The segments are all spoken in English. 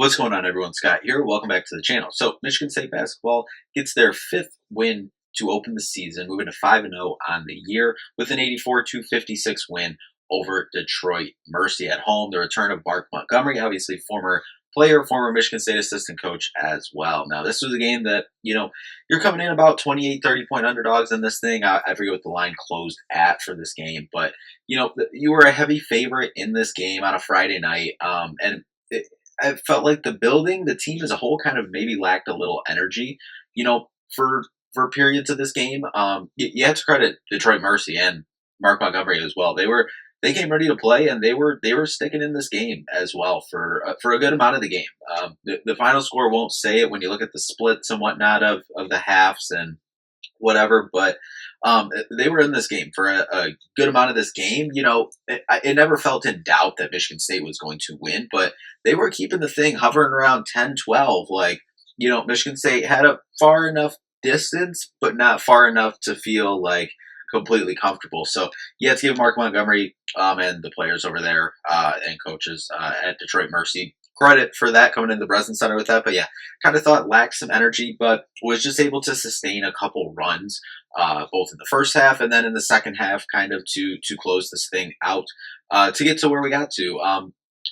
What's going on, everyone? Scott here. Welcome back to the channel. So, Michigan State basketball gets their fifth win to open the season, moving to 5-0 on the year with an 84-56 win over Detroit Mercy at home. The return of Mark Montgomery, obviously former player, former Michigan State assistant coach as well. Now, this was a game that, you're coming in about 28, 30-point underdogs in this thing. I forget what the line closed at for this game, but, you were a heavy favorite in this game on a Friday night. I felt like the team as a whole, kind of maybe lacked a little energy, for periods of this game. You have to credit Detroit Mercy and Mark Montgomery as well. They came ready to play, and they were sticking in this game as well for a good amount of the game. The final score won't say it when you look at the splits and whatnot of the halves and whatever, but they were in this game for a good amount of this game. It never felt in doubt that Michigan State was going to win, but they were keeping the thing hovering around 10-12. Michigan State had a far enough distance, but not far enough to feel like completely comfortable. So you have to give Mark Montgomery and the players over there and coaches at Detroit Mercy credit for that, coming in the Breslin Center with that. But yeah, kind of thought lacked some energy, but was just able to sustain a couple runs, both in the first half and then in the second half, kind of to close this thing out to get to where we got to.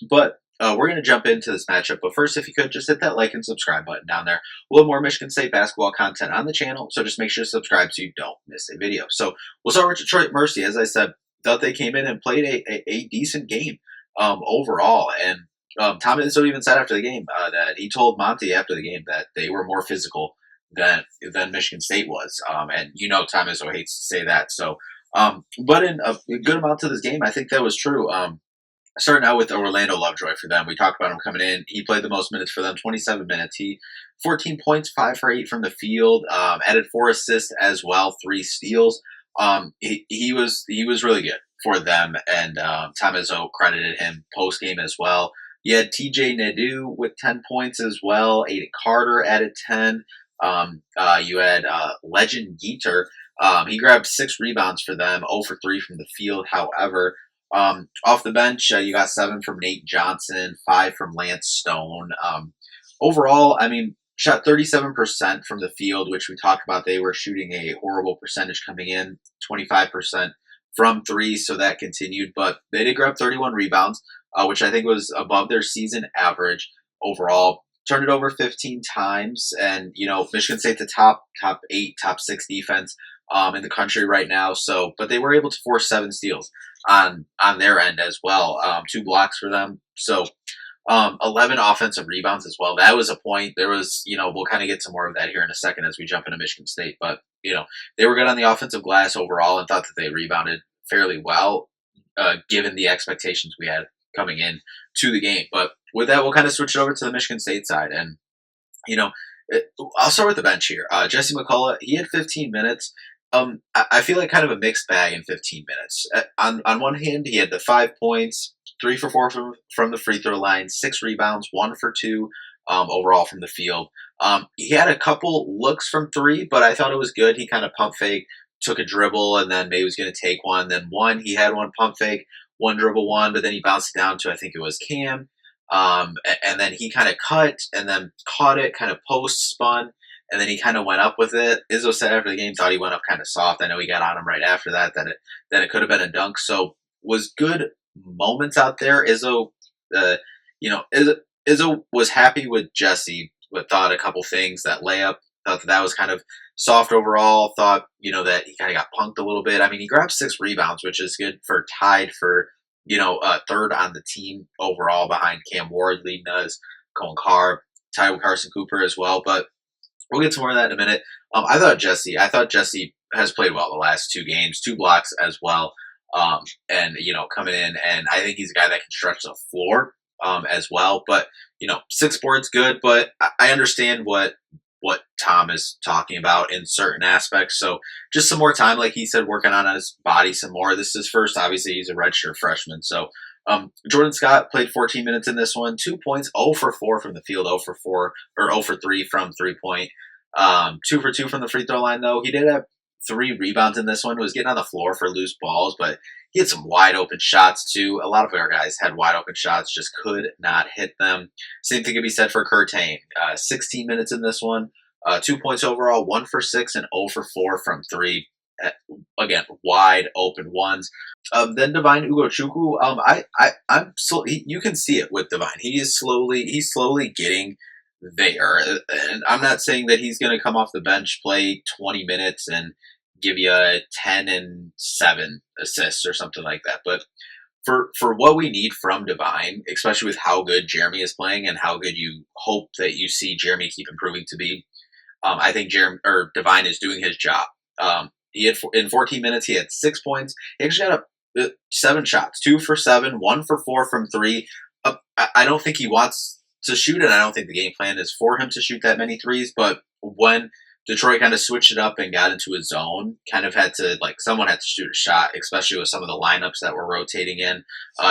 But we're going to jump into this matchup. But first, if you could, just hit that like and subscribe button down there. We'll have more Michigan State basketball content on the channel, so just make sure to subscribe so you don't miss a video. So we'll start with Detroit Mercy. As I said, thought they came in and played a decent game overall. And Tom Izzo even said after the game that he told Monty after the game that they were more physical than Michigan State was. And Tom Izzo hates to say that. So, but in a good amount of this game, I think that was true. Starting out with Orlando Lovejoy for them. We talked about him coming in. He played the most minutes for them, 27 minutes. 14 points, 5 for 8 from the field, added 4 assists as well, 3 steals. He was really good for them, and Tom Izzo credited him post game as well. You had TJ Nadeau with 10 points as well. Aiden Carter added 10. You had Legend Geeter. He grabbed 6 rebounds for them, 0 for 3 from the field. However, off the bench, you got 7 from Nate Johnson, 5 from Lance Stone. Overall, shot 37% from the field, which we talked about. They were shooting a horrible percentage coming in, 25% from 3, so that continued. But they did grab 31 rebounds, which I think was above their season average overall. Turned it over 15 times, and Michigan State the top 8, top 6 defense in the country right now. So, but they were able to force 7 steals on their end as well. 2 blocks for them. So 11 offensive rebounds as well. That was a point. There was, we'll kind of get to more of that here in a second as we jump into Michigan State. But, they were good on the offensive glass overall and thought that they rebounded fairly well, given the expectations we had coming in to the game. But with that, we'll kind of switch it over to the Michigan State side. And, I'll start with the bench here. Jesse McCullough, he had 15 minutes. I feel like kind of a mixed bag in 15 minutes. On one hand, he had the 5 points, 3 for 4 from the free throw line, 6 rebounds, 1 for 2 overall from the field. He had a couple looks from 3, but I thought it was good. He kind of pump fake, took a dribble, and then maybe was going to take one. Then he had one pump fake, 1 dribble, 1, but then he bounced it down to, I think it was Cam. And then he kind of cut and then caught it, kind of post spun. And then he kind of went up with it. Izzo said after the game, thought he went up kind of soft. I know he got on him right after that it could have been a dunk. So was good moments out there. Izzo was happy with Jesse, but thought a couple things. That layup, thought that was kind of soft overall. Thought, that he kind of got punked a little bit. He grabbed 6 rebounds, which is good for tied for, third on the team overall behind Cam Ward leading us, Colin Carr, tied with Carson Cooper as well. But we'll get to more of that in a minute. I thought Jesse has played well the last 2 games, 2 blocks as well. And coming in, and I think he's a guy that can stretch the floor as well. But 6 boards good, but I understand what Tom is talking about in certain aspects. So just some more time, like he said, working on his body some more. This is first, obviously, he's a redshirt freshman. So Jordan Scott played 14 minutes in this one, 2 points, 0 for 4 from the field, 0 for 4, or 0 for 3 from 3-point. 2 for 2 from the free throw line, though. He did have 3 rebounds in this one, was getting on the floor for loose balls, but he had some wide open shots too. A lot of our guys had wide open shots, just could not hit them. Same thing could be said for Curtain. 16 minutes in this one, 2 points overall, 1 for 6 and 0 for 4 from three. Again, wide open ones. Then Divine Ugochukwu. You can see it with Divine. He's slowly getting there. And I'm not saying that he's going to come off the bench, play 20 minutes, and give you a 10 and 7 assists or something like that. But for what we need from Divine, especially with how good Jeremy is playing and how good you hope that you see Jeremy keep improving to be, I think Divine is doing his job. He had in 14 minutes, he had 6 points. He actually got 7 shots, 2 for 7, 1 for 4 from three. I don't think he wants to shoot it. I don't think the game plan is for him to shoot that many threes. But when Detroit kind of switched it up and got into a zone, kind of had to, someone had to shoot a shot, especially with some of the lineups that were rotating in.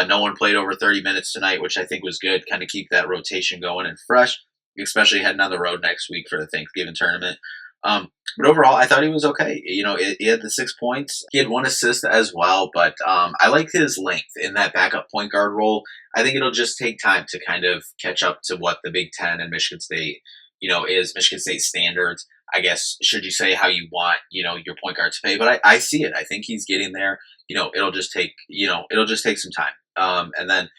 No one played over 30 minutes tonight, which I think was good. Kind of keep that rotation going and fresh, especially heading on the road next week for the Thanksgiving tournament. But overall, I thought he was okay. He had the 6 points. He had 1 assist as well, but I like his length in that backup point guard role. I think it'll just take time to kind of catch up to what the Big Ten and Michigan State, is Michigan State standards. I guess, should you say how you want, your point guard to play. But I see it. I think he's getting there. It'll just take some time. And then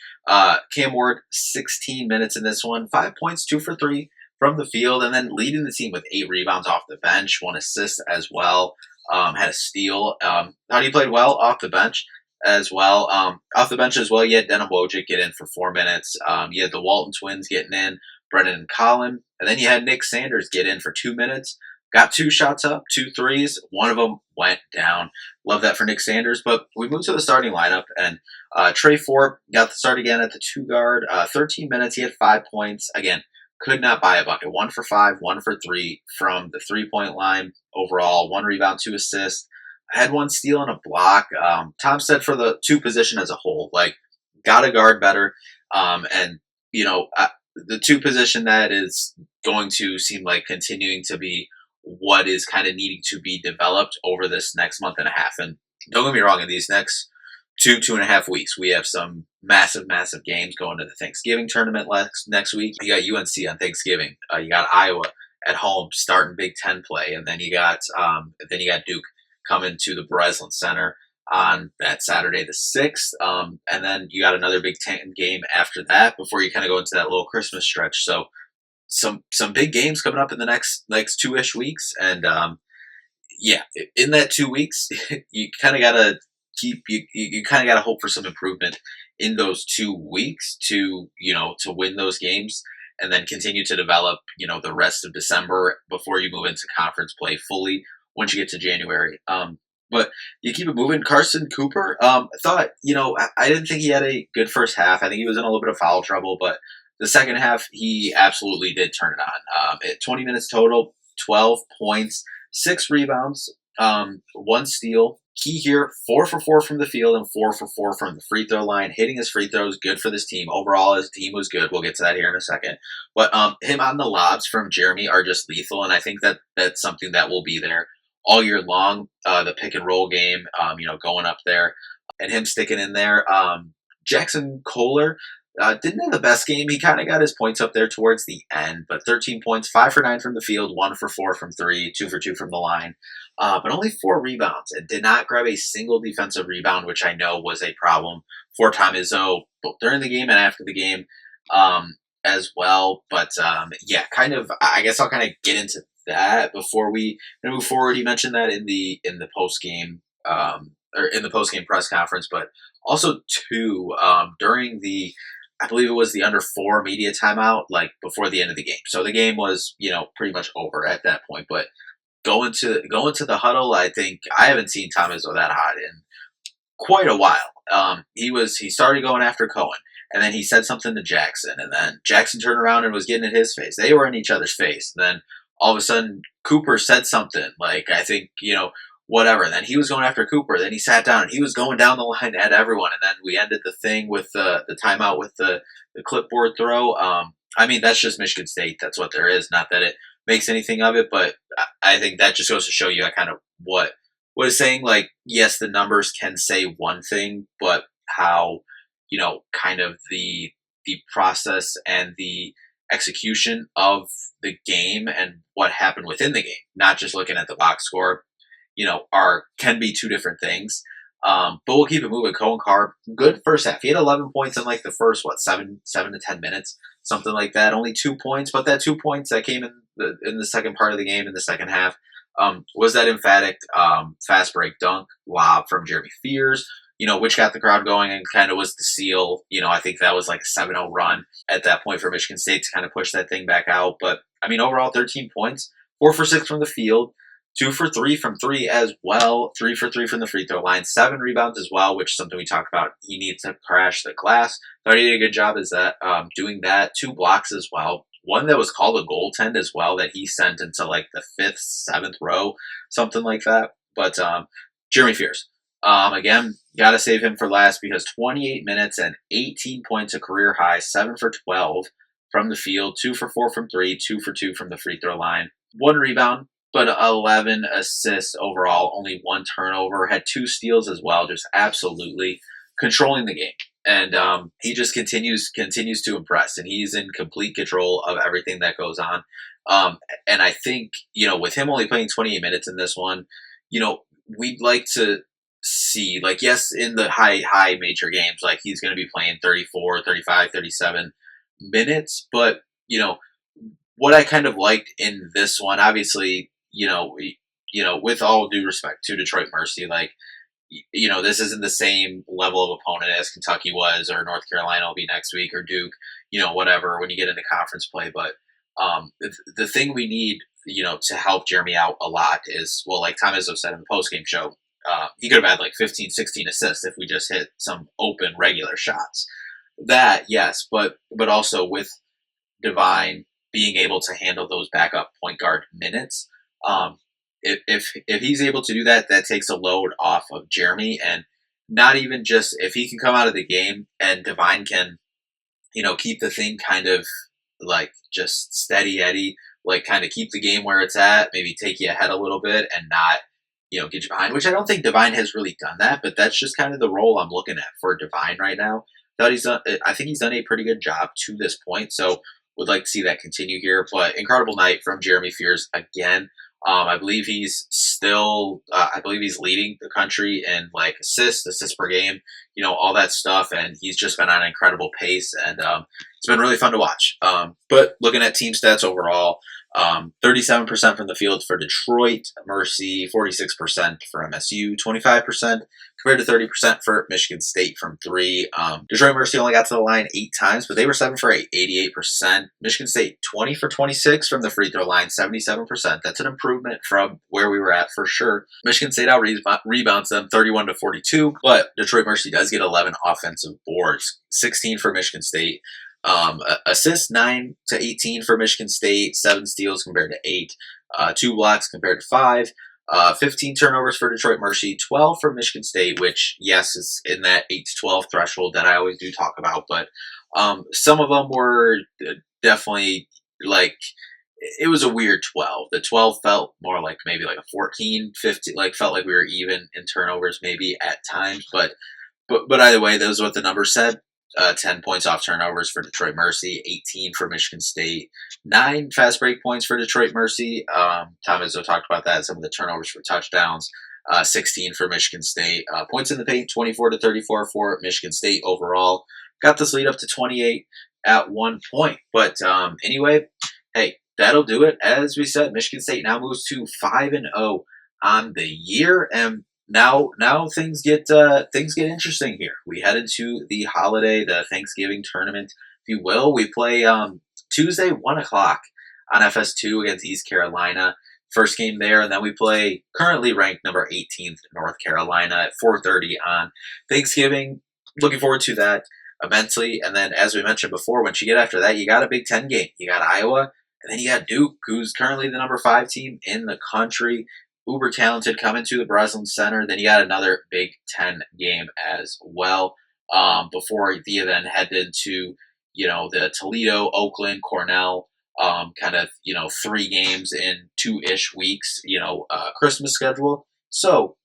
Cam Ward, 16 minutes in this one, 5 points, 2 for 3 from the field, and then leading the team with 8 rebounds off the bench, 1 assist as well, had a steal. Thought he played well off the bench as well. Off the bench as well, you had Denham Wojcik get in for 4 minutes. You had the Walton twins getting in, Brennan and Colin, and then you had Nick Sanders get in for 2 minutes. Got 2 shots up, 2 threes. One of them went down. Love that for Nick Sanders. But we moved to the starting lineup, and Trey Ford got the start again at the 2 guard. 13 minutes, he had 5 points. Again, could not buy a bucket. 1 for 5, 1 for 3 from the 3-point line. Overall, 1 rebound, 2 assists. I had 1 steal and a block. Tom said for the 2 position as a whole, got to guard better. And, the 2 position that is going to seem like continuing to be what is kind of needing to be developed over this next month and a half. And don't get me wrong, in these next 2.5 weeks, we have some massive games going to the Thanksgiving tournament next week. You got UNC on Thanksgiving. You got Iowa at home starting Big Ten play, and then you got Duke coming to the Breslin Center on that Saturday the 6th, and then you got another Big Ten game after that before you kind of go into that little Christmas stretch. So some big games coming up in the next 2-ish weeks, and in that 2 weeks, you kind of gotta you kind of gotta hope for some improvement in those 2 weeks to win those games, and then continue to develop the rest of December before you move into conference play fully once you get to January. But you keep it moving. Carson Cooper, I thought, I didn't think he had a good first half. I think he was in a little bit of foul trouble, but the second half, he absolutely did turn it on. At 20 minutes total, 12 points, 6 rebounds, 1 steal. Key here, 4 for 4 from the field and 4 for 4 from the free throw line. Hitting his free throws, good for this team. Overall, his team was good. We'll get to that here in a second. But him on the lobs from Jeremy are just lethal, and I think that that's something that will be there all year long. The pick and roll game, going up there, and him sticking in there. Jackson Kohler didn't have the best game. He kind of got his points up there towards the end, but 13 points, 5 for 9 from the field, 1 for 4 from 3, 2 for 2 from the line, but only 4 rebounds, and did not grab a single defensive rebound, which I know was a problem for Tom Izzo both during the game and after the game as well. But I guess I'll kind of get into that before we move forward. He mentioned that in the post game or in the post game press conference, but also too during the, I believe it was the under 4 media timeout, before the end of the game. So the game was pretty much over at that point. But going to the huddle, I think I haven't seen Tom Izzo that hot in quite a while. He started going after Cohen, and then he said something to Jackson, and then Jackson turned around and was getting in his face. They were in each other's face. And then all of a sudden, Cooper said something I think, whatever. And then he was going after Cooper. Then he sat down and he was going down the line at everyone. And then we ended the thing with the timeout with the clipboard throw. That's just Michigan State. That's what there is. Not that it makes anything of it, but I think that just goes to show you kind of what was saying, like, yes, the numbers can say one thing, but how, kind of the process and the execution of the game and what happened within the game, not just looking at the box score, are can be two different things. But we'll keep it moving. Cohen Carr, good first half. He had 11 points in like the first seven to 10 minutes, something like that. Only 2 points, but that 2 points that came in the second part of the game in the second half was that emphatic fast break dunk lob from Jeremy Fears. Which got the crowd going and kind of was the seal. I think that was like a 7-0 run at that point for Michigan State to kind of push that thing back out. But I mean, overall, 13 points, 4 for 6 from the field. 2 for 3 from three as well. 3 for 3 from the free throw line. 7 rebounds as well, which is something we talked about. He needs to crash the glass. Thought he did a good job as that doing that. 2 blocks as well. One that was called a goaltend as well that he sent into like the fifth, seventh row, something like that. But Jeremy Fears. Again, got to save him for last because 28 minutes and 18 points, a career high. 7 for 12 from the field. 2 for 4 from three. 2 for 2 from the free throw line. 1 rebound, but 11 assists overall, only 1 turnover, had 2 steals as well, just absolutely controlling the game. And he just continues to impress, and he's in complete control of everything that goes on. And I think, with him only playing 28 minutes in this one, we'd like to see, like, yes, in the high major games, like he's going to be playing 34, 35, 37 minutes. But, what I kind of liked in this one, obviously, with all due respect to Detroit Mercy, like, this isn't the same level of opponent as Kentucky was, or North Carolina will be next week, or Duke, whatever, when you get into conference play. But the thing we need, to help Jeremy out a lot is, well, like Tom Izzo said in the postgame show, he could have had like 15, 16 assists if we just hit some open regular shots. That, yes, but also with Divine being able to handle those backup point guard minutes. If he's able to do that, that takes a load off of Jeremy, and not even just if he can come out of the game and Divine can, keep the thing kind of like just steady Eddie, like kind of keep the game where it's at, maybe take you ahead a little bit and not, get you behind, which I don't think Divine has really done that, but that's just kind of the role I'm looking at for Divine right now. I think he's done a pretty good job to this point, so would like to see that continue here. But incredible night from Jeremy Fears again. I believe he's still, I believe he's leading the country in like assists per game, all that stuff. And he's just been on an incredible pace, and it's been really fun to watch. But looking at team stats overall, 37% from the field for Detroit Mercy, 46% for MSU, 25% compared to 30% for Michigan State from three. Detroit Mercy only got to the line 8 times, but they were 7 for 8, 88%. Michigan State 20 for 26 from the free throw line, 77%. That's an improvement from where we were at for sure. Michigan State out rebounds them 31 to 42, but Detroit Mercy does get 11 offensive boards, 16 for Michigan State. Assists 9 to 18 for Michigan State, 7 steals compared to 8, 2 blocks compared to 5, 15 turnovers for Detroit Mercy, 12 for Michigan State, which, yes, is in that 8 to 12 threshold that I always do talk about, but some of them were definitely like, it was a weird 12. The 12 felt more like maybe like a 14, 15, like felt like we were even in turnovers maybe at times, but either way, that was what the numbers said. 10 points off turnovers for Detroit Mercy, 18 for Michigan State, 9 fast break points for Detroit Mercy. Tom Izzo talked about that, some of the turnovers for touchdowns, 16 for Michigan State. Points in the paint, 24 to 34 for Michigan State overall. Got this lead up to 28 at one point. But anyway, hey, that'll do it. As we said, Michigan State now moves to 5-0 on the year, and now things get interesting here. We head into the holiday, the Thanksgiving tournament, if you will. We play Tuesday, 1:00 on FS2 against East Carolina. First game there, and then we play currently ranked number 18th North Carolina at 4:30 on Thanksgiving. Looking forward to that immensely. And then, as we mentioned before, once you get after that, you got a Big Ten game. You got Iowa, and then you got Duke, who's currently the number 5 team in the country. Uber talented, coming to the Breslin Center. Then you got another Big Ten game as well. Before you then head into, the Toledo, Oakland, Cornell, kind of, 3 games in 2-ish weeks, Christmas schedule. So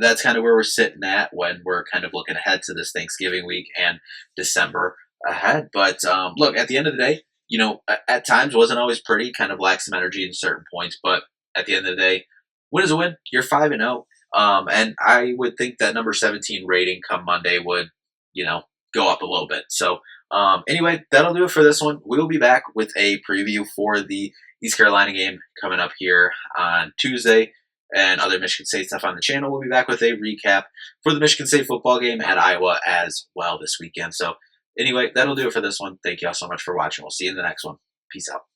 that's kind of where we're sitting at when we're kind of looking ahead to this Thanksgiving week and December ahead. But look, at the end of the day, at times wasn't always pretty, kind of lacked some energy in certain points. But at the end of the day, win is a win. You're 5-0. And I would think that number 17 rating come Monday would, go up a little bit. So anyway, that'll do it for this one. We'll be back with a preview for the East Carolina game coming up here on Tuesday and other Michigan State stuff on the channel. We'll be back with a recap for the Michigan State football game at Iowa as well this weekend. So anyway, that'll do it for this one. Thank you all so much for watching. We'll see you in the next one. Peace out.